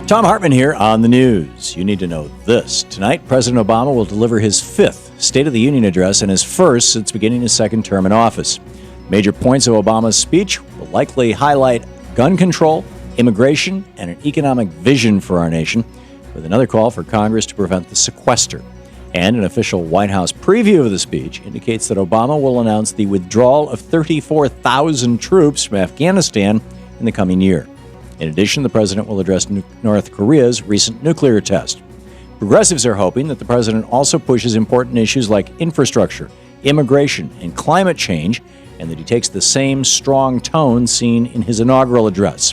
Thom Hartmann here on the news. You need to know this. Tonight, President Obama will deliver his fifth State of the Union address and his first since beginning his second term in office. Major points of Obama's speech will likely highlight gun control, immigration, and an economic vision for our nation, with another call for Congress to prevent the sequester. And an official White House preview of the speech indicates that Obama will announce the withdrawal of 34,000 troops from Afghanistan in the coming year. In addition, the president will address North Korea's recent nuclear test. Progressives are hoping that the president also pushes important issues like infrastructure, immigration, and climate change, and that he takes the same strong tone seen in his inaugural address.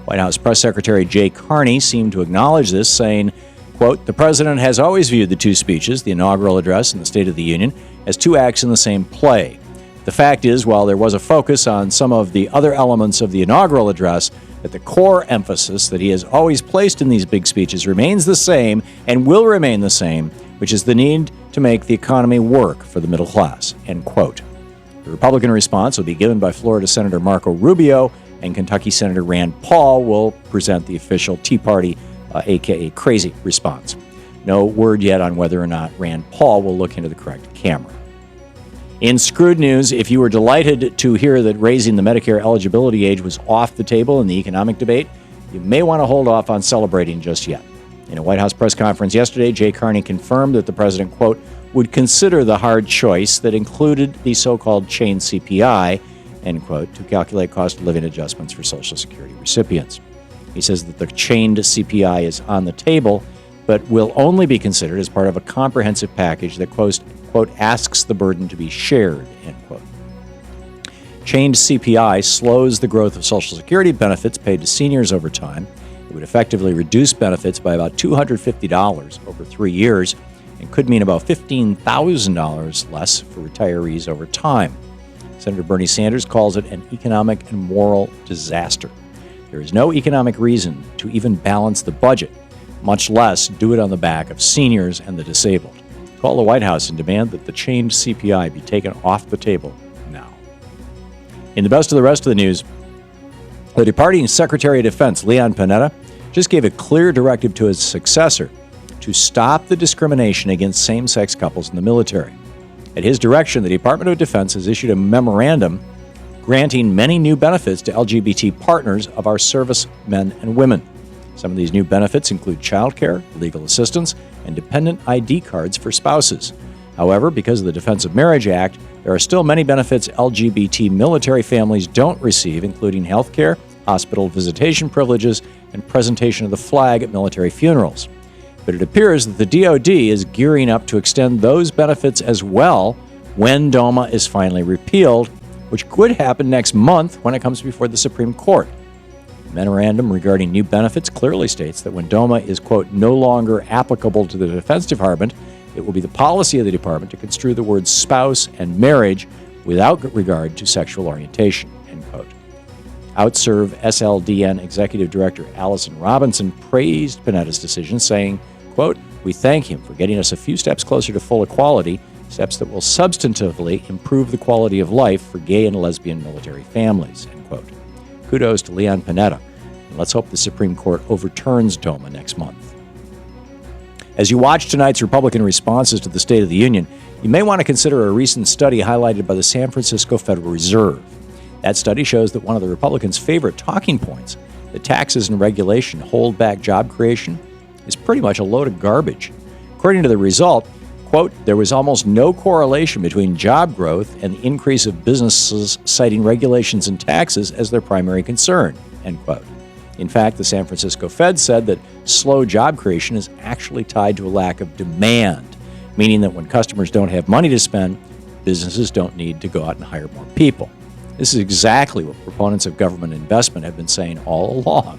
White House Press Secretary Jay Carney seemed to acknowledge this, saying, quote, "The president has always viewed the two speeches, the inaugural address and the State of the Union, as two acts in the same play. The fact is, while there was a focus on some of the other elements of the inaugural address, that the core emphasis that he has always placed in these big speeches remains the same and will remain the same, which is the need to make the economy work for the middle class," end quote. The Republican response will be given by Florida Senator Marco Rubio, and Kentucky Senator Rand Paul will present the official Tea Party, a.k.a. crazy response. No word yet on whether or not Rand Paul will look into the correct camera. In Screwed news, if you were delighted to hear that raising the Medicare eligibility age was off the table in the economic debate, you may want to hold off on celebrating just yet. In a White House press conference yesterday, Jay Carney confirmed that the president, quote, would consider the hard choice that included the so-called chained CPI, end quote, to calculate cost of living adjustments for Social Security recipients. He says that the chained CPI is on the table, but will only be considered as part of a comprehensive package that, quote, asks the burden to be shared, end quote. Chained CPI slows the growth of Social Security benefits paid to seniors over time. It would effectively reduce benefits by about $250 over 3 years and could mean about $15,000 less for retirees over time. Senator Bernie Sanders calls it an economic and moral disaster. There is no economic reason to even balance the budget, much less do it on the back of seniors and the disabled. Call the White House and demand that the chained CPI be taken off the table now. In the best of the rest of the news, the departing Secretary of Defense, Leon Panetta, just gave a clear directive to his successor to stop the discrimination against same-sex couples in the military. At his direction, the Department of Defense has issued a memorandum granting many new benefits to LGBT partners of our servicemen and women. Some of these new benefits include child care, legal assistance, and dependent ID cards for spouses. However, because of the Defense of Marriage Act, there are still many benefits LGBT military families don't receive, including health care, hospital visitation privileges, and presentation of the flag at military funerals. But it appears that the DoD is gearing up to extend those benefits as well when DOMA is finally repealed, which could happen next month when it comes before the Supreme Court. The memorandum regarding new benefits clearly states that when DOMA is, quote, no longer applicable to the Defense Department, it will be the policy of the department to construe the words spouse and marriage without regard to sexual orientation, end quote. Outserve SLDN Executive Director Allison Robinson praised Panetta's decision, saying, quote, "We thank him for getting us a few steps closer to full equality, steps that will substantively improve the quality of life for gay and lesbian military families," end quote. Kudos to Leon Panetta, and let's hope the Supreme Court overturns DOMA next month. As you watch tonight's Republican responses to the State of the Union, you may want to consider a recent study highlighted by the San Francisco Federal Reserve. That study shows that one of the Republicans' favorite talking points, that taxes and regulation hold back job creation, is pretty much a load of garbage. According to the result, quote, "There was almost no correlation between job growth and the increase of businesses citing regulations and taxes as their primary concern," end quote. In fact, the San Francisco Fed said that slow job creation is actually tied to a lack of demand, meaning that when customers don't have money to spend, businesses don't need to go out and hire more people. This is exactly what proponents of government investment have been saying all along.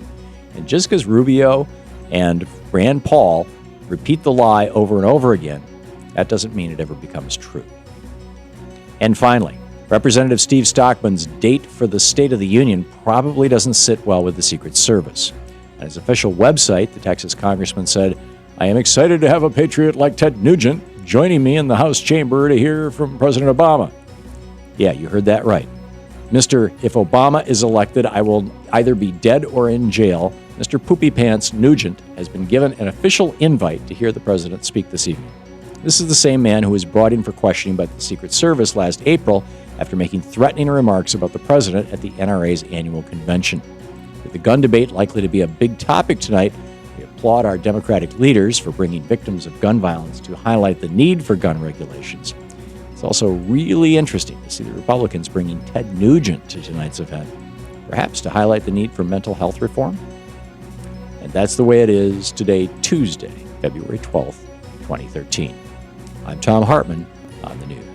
And just because Rubio and Rand Paul repeat the lie over and over again, that doesn't mean it ever becomes true. And finally, Representative Steve Stockman's date for the State of the Union probably doesn't sit well with the Secret Service. On his official website, the Texas congressman said, "I am excited to have a patriot like Ted Nugent joining me in the House chamber to hear from President Obama." Yeah, you heard that right. Mr. If Obama is elected, I will either be dead or in jail. Mr. Poopy Pants Nugent has been given an official invite to hear the president speak this evening. This is the same man who was brought in for questioning by the Secret Service last April after making threatening remarks about the president at the NRA's annual convention. With the gun debate likely to be a big topic tonight, we applaud our Democratic leaders for bringing victims of gun violence to highlight the need for gun regulations. It's also really interesting to see the Republicans bringing Ted Nugent to tonight's event, perhaps to highlight the need for mental health reform. And that's the way it is today, Tuesday, February 12th, 2013. I'm Thom Hartmann on the news.